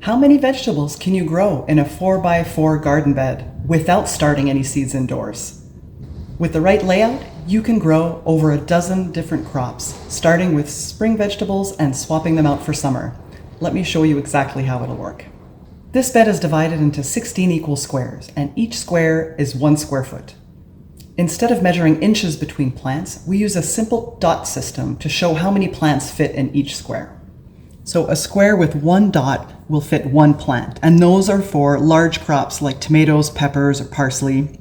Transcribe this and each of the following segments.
How many vegetables can you grow in a 4x4 garden bed without starting any seeds indoors? With the right layout, you can grow over a dozen different crops, starting with spring vegetables and swapping them out for summer. Let me show you exactly how it'll work. This bed is divided into 16 equal squares, and each square is 1 square foot. Instead of measuring inches between plants, we use a simple dot system to show how many plants fit in each square. So a square with 1 dot will fit 1 plant, and those are for large crops like tomatoes, peppers, or parsley.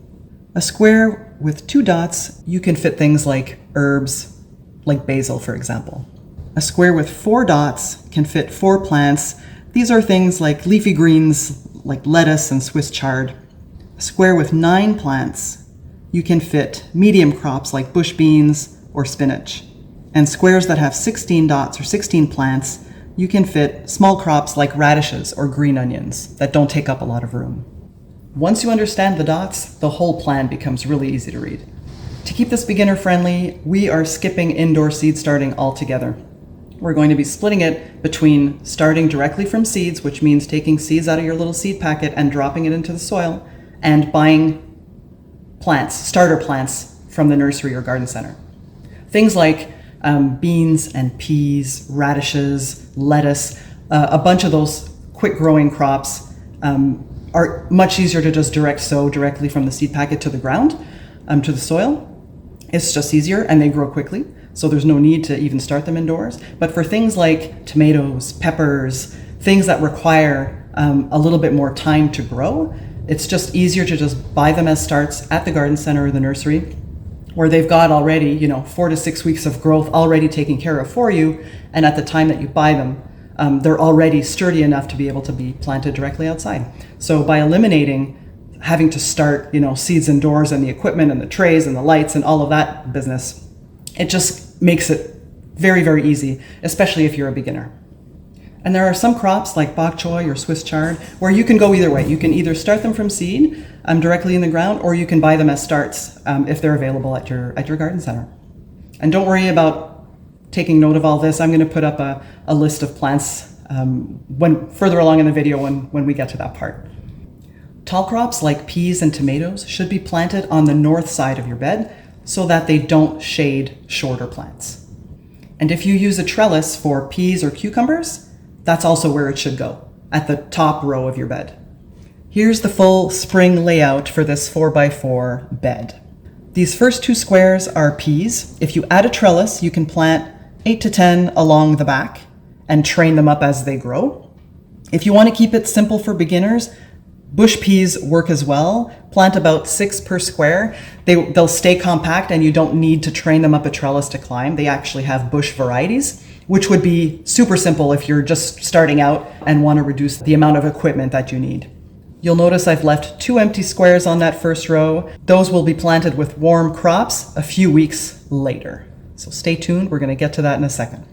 A square with 2 dots, you can fit things like herbs, like basil, for example. A square with 4 dots can fit 4 plants. These are things like leafy greens, like lettuce and Swiss chard. A square with 9 plants, you can fit medium crops like bush beans or spinach. And squares that have 16 dots or 16 plants, you can fit small crops like radishes or green onions that don't take up a lot of room. Once you understand the dots, the whole plan becomes really easy to read. To keep this beginner friendly, we are skipping indoor seed starting altogether. We're going to be splitting it between starting directly from seeds, which means taking seeds out of your little seed packet and dropping it into the soil, and buying plants, starter plants from the nursery or garden center. Things like beans and peas, radishes, lettuce, a bunch of those quick growing crops are much easier to just direct sow directly from the seed packet to the ground, to the soil. It's just easier and they grow quickly, so there's no need to even start them indoors. But for things like tomatoes, peppers, things that require a little bit more time to grow, it's just easier to just buy them as starts at the garden center or the nursery, where they've got already, 4 to 6 weeks of growth already taken care of for you, and at the time that you buy them, they're already sturdy enough to be able to be planted directly outside. So by eliminating having to start, seeds indoors and the equipment and the trays and the lights and all of that business, it just makes it very, very easy, especially if you're a beginner. And there are some crops like bok choy or Swiss chard where you can go either way. You can either start them from seed directly in the ground, or you can buy them as starts if they're available at your garden center. And don't worry about taking note of all this. I'm going to put up a list of plants further along in the video when we get to that part. Tall crops like peas and tomatoes should be planted on the north side of your bed so that they don't shade shorter plants. And if you use a trellis for peas or cucumbers, that's also where it should go, at the top row of your bed. Here's the full spring layout for this 4x4 bed. These first 2 squares are peas. If you add a trellis, you can plant 8 to 10 along the back and train them up as they grow. If you want to keep it simple for beginners, bush peas work as well. Plant about 6 per square. They'll stay compact and you don't need to train them up a trellis to climb. They actually have bush varieties, which would be super simple if you're just starting out and want to reduce the amount of equipment that you need. You'll notice I've left 2 empty squares on that first row. Those will be planted with warm crops a few weeks later. So stay tuned, we're going to get to that in a second.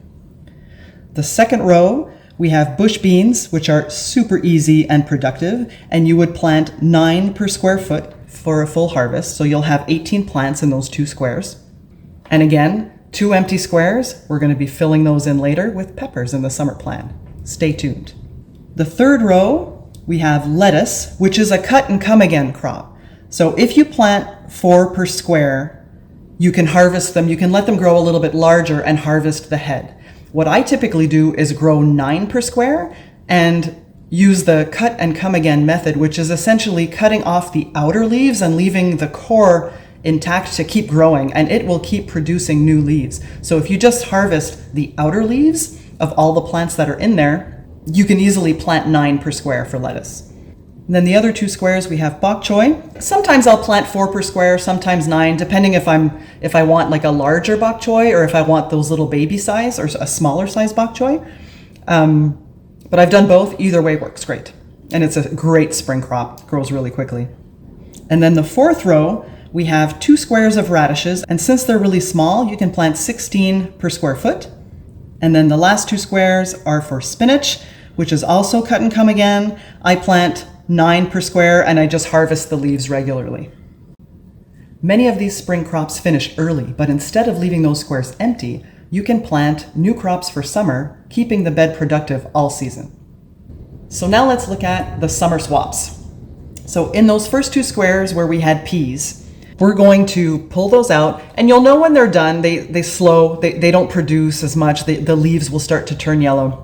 The second row, we have bush beans, which are super easy and productive, and you would plant 9 per square foot for a full harvest. So you'll have 18 plants in those 2 squares. And again, 2 empty squares, we're going to be filling those in later with peppers in the summer plan. Stay tuned. The third row, we have lettuce, which is a cut and come again crop. So if you plant 4 per square, you can harvest them, you can let them grow a little bit larger and harvest the head. What I typically do is grow 9 per square and use the cut and come again method, which is essentially cutting off the outer leaves and leaving the core intact to keep growing, and it will keep producing new leaves. So if you just harvest the outer leaves of all the plants that are in there, you can easily plant 9 per square for lettuce. And then the other 2 squares, we have bok choy. Sometimes I'll plant 4 per square, sometimes 9, depending if I want like a larger bok choy or if I want those little baby size or a smaller size bok choy. But I've done both. Either way works great. And it's a great spring crop. It grows really quickly. And then the fourth row, we have 2 squares of radishes. And since they're really small, you can plant 16 per square foot. And then the last 2 squares are for spinach, which is also cut and come again. I plant 9 per square and I just harvest the leaves regularly. Many of these spring crops finish early, but instead of leaving those squares empty, you can plant new crops for summer, keeping the bed productive all season. So now let's look at the summer swaps. So in those first 2 squares where we had peas, we're going to pull those out, and you'll know when they're done, they slow, they don't produce as much, the leaves will start to turn yellow.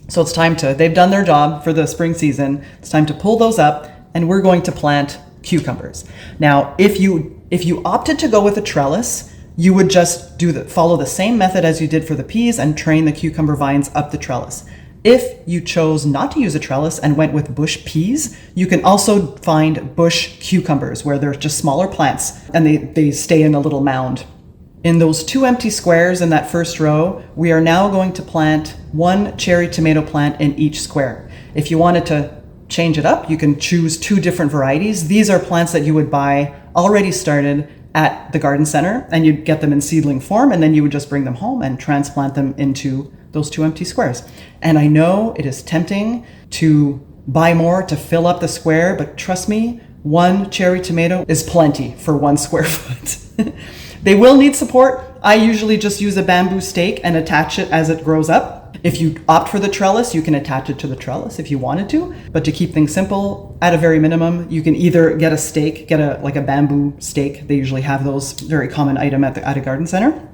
So it's time to, they've done their job for the spring season, it's time to pull those up, and we're going to plant cucumbers. Now, if you opted to go with a trellis, you would just follow the same method as you did for the peas and train the cucumber vines up the trellis. If you chose not to use a trellis and went with bush peas, you can also find bush cucumbers where they're just smaller plants and they stay in a little mound. In those 2 empty squares in that first row, we are now going to plant 1 cherry tomato plant in each square. If you wanted to change it up, you can choose 2 different varieties. These are plants that you would buy already started at the garden center, and you'd get them in seedling form, and then you would just bring them home and transplant them into those 2 empty squares. And I know it is tempting to buy more to fill up the square, but trust me, 1 cherry tomato is plenty for 1 square foot. They will need support. I usually just use a bamboo stake and attach it as it grows up. If you opt for the trellis, you can attach it to the trellis if you wanted to, but to keep things simple, at a very minimum, you can either get a stake, get a bamboo stake. They usually have those, very common item at a garden center.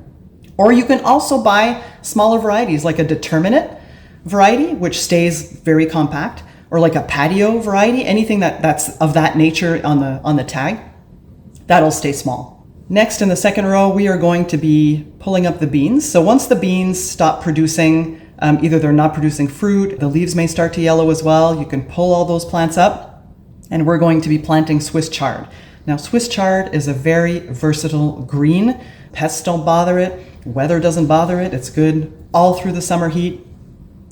Or you can also buy smaller varieties, like a determinate variety, which stays very compact, or like a patio variety, anything that's of that nature on the tag, that'll stay small. Next, in the second row, we are going to be pulling up the beans. So once the beans stop producing, either they're not producing fruit, the leaves may start to yellow as well, you can pull all those plants up, and we're going to be planting Swiss chard. Now, Swiss chard is a very versatile green. Pests don't bother it, weather doesn't bother it, it's good all through the summer heat.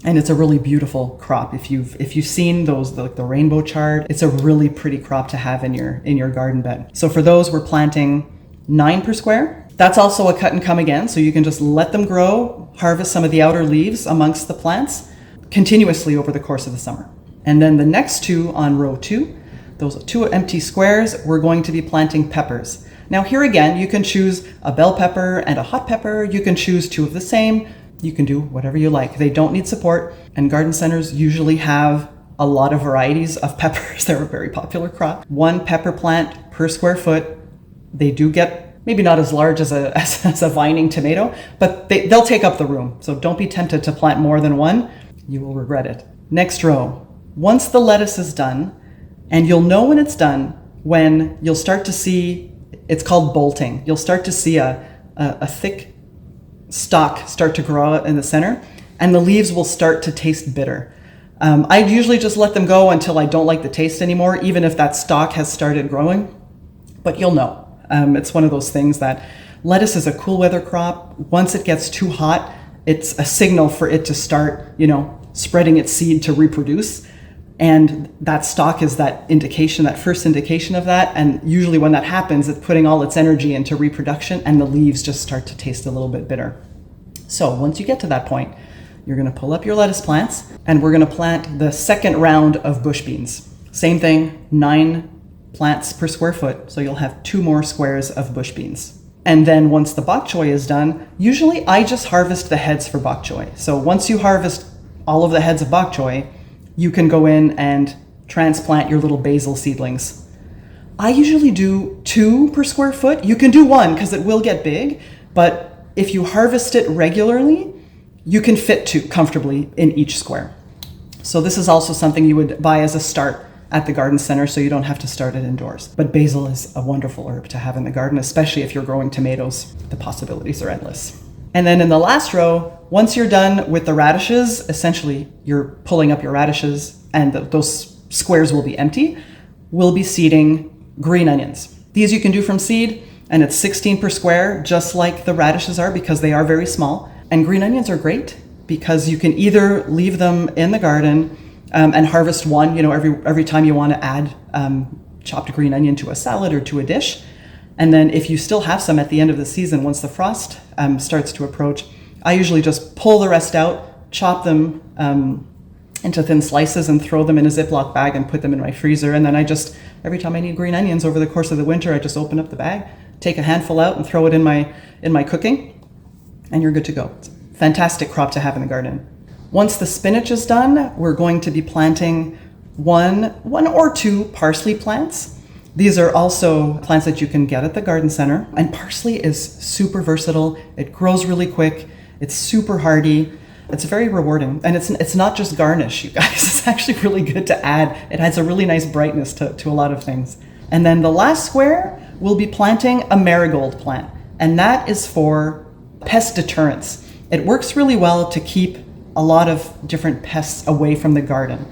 And it's a really beautiful crop. If you've seen those, the rainbow chard, it's a really pretty crop to have in your garden bed. So for those, we're planting 9 per square. That's also a cut and come again, so you can just let them grow, harvest some of the outer leaves amongst the plants continuously over the course of the summer. And then the next 2 on row 2, those 2 empty squares, we're going to be planting peppers. Now here again, you can choose a bell pepper and a hot pepper. You can choose 2 of the same. You can do whatever you like. They don't need support, and garden centers usually have a lot of varieties of peppers. They're a very popular crop. 1 pepper plant per square foot. They do get maybe not as large as a vining tomato, but they'll take up the room. So don't be tempted to plant more than 1. You will regret it. Next row. Once the lettuce is done, and you'll know when it's done when you'll start to see, it's called bolting. You'll start to see a thick stalk start to grow out in the center, and the leaves will start to taste bitter. I usually just let them go until I don't like the taste anymore, even if that stalk has started growing, but you'll know. It's one of those things that lettuce is a cool weather crop. Once it gets too hot, it's a signal for it to start, spreading its seed to reproduce. And that stalk is that indication, that first indication of that. And usually when that happens, it's putting all its energy into reproduction, and the leaves just start to taste a little bit bitter. So once you get to that point, you're going to pull up your lettuce plants, and we're going to plant the second round of bush beans. Same thing, 9 plants per square foot, so you'll have 2 more squares of bush beans. And then once the bok choy is done, usually I just harvest the heads for bok choy. So once you harvest all of the heads of bok choy, you can go in and transplant your little basil seedlings. I usually do 2 per square foot. You can do 1 because it will get big, but if you harvest it regularly, you can fit 2 comfortably in each square. So this is also something you would buy as a start at the garden center, so you don't have to start it indoors. But basil is a wonderful herb to have in the garden, especially if you're growing tomatoes. The possibilities are endless. And then in the last row, once you're done with the radishes, essentially you're pulling up your radishes and those squares will be empty, we'll be seeding green onions. These you can do from seed, and it's 16 per square, just like the radishes are, because they are very small. And green onions are great because you can either leave them in the garden and harvest 1, every time you want to add chopped green onion to a salad or to a dish. And then if you still have some at the end of the season, once the frost starts to approach, I usually just pull the rest out, chop them into thin slices and throw them in a Ziploc bag and put them in my freezer. And then every time I need green onions over the course of the winter, I just open up the bag, take a handful out and throw it in my cooking, and you're good to go. It's a fantastic crop to have in the garden. Once the spinach is done, we're going to be planting one or two parsley plants. These are also plants that you can get at the garden center. And parsley is super versatile. It grows really quick. It's super hardy. It's very rewarding. And it's not just garnish, you guys. It's actually really good to add. It adds a really nice brightness to a lot of things. And then the last square, we'll be planting a marigold plant. And that is for pest deterrence. It works really well to keep a lot of different pests away from the garden.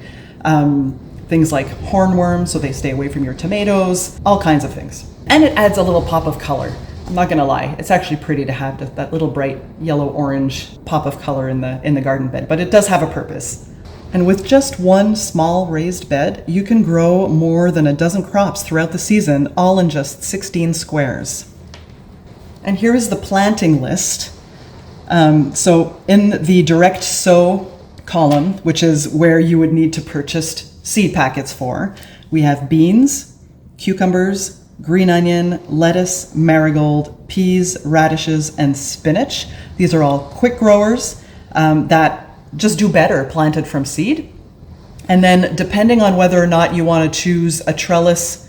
Things like hornworms, so they stay away from your tomatoes, all kinds of things. And it adds a little pop of color. I'm not gonna lie, it's actually pretty to have that little bright yellow-orange pop of color in the garden bed, but it does have a purpose. And with just one small raised bed, you can grow more than a dozen crops throughout the season, all in just 16 squares. And here is the planting list. So in the direct sow column, which is where you would need to purchase seed packets for, we have beans, cucumbers, green onion, lettuce, marigold, peas, radishes, and spinach. These are all quick growers that just do better planted from seed. And then depending on whether or not you want to choose a trellis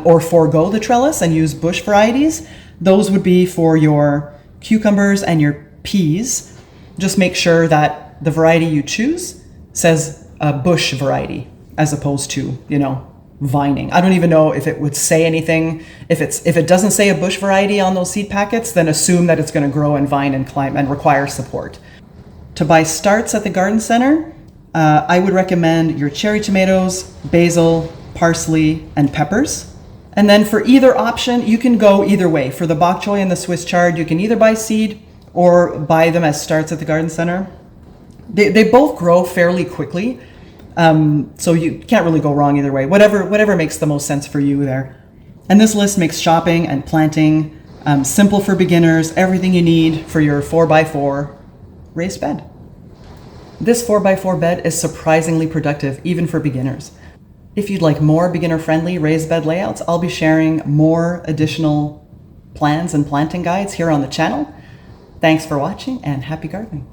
or forego the trellis and use bush varieties, those would be for your cucumbers and your peas. Just make sure that the variety you choose says a bush variety as opposed to, vining. I don't even know if it would say anything. If it doesn't say a bush variety on those seed packets, then assume that it's going to grow and vine and climb and require support. To buy starts at the garden center, I would recommend your cherry tomatoes, basil, parsley, and peppers. And then for either option, you can go either way. For the bok choy and the Swiss chard, you can either buy seed or buy them as starts at the garden center. They both grow fairly quickly. So you can't really go wrong either way. Whatever makes the most sense for you there. And this list makes shopping and planting simple for beginners, everything you need for your 4x4 raised bed. This 4x4 bed is surprisingly productive, even for beginners. If you'd like more beginner-friendly raised bed layouts, I'll be sharing more additional plans and planting guides here on the channel. Thanks for watching and happy gardening.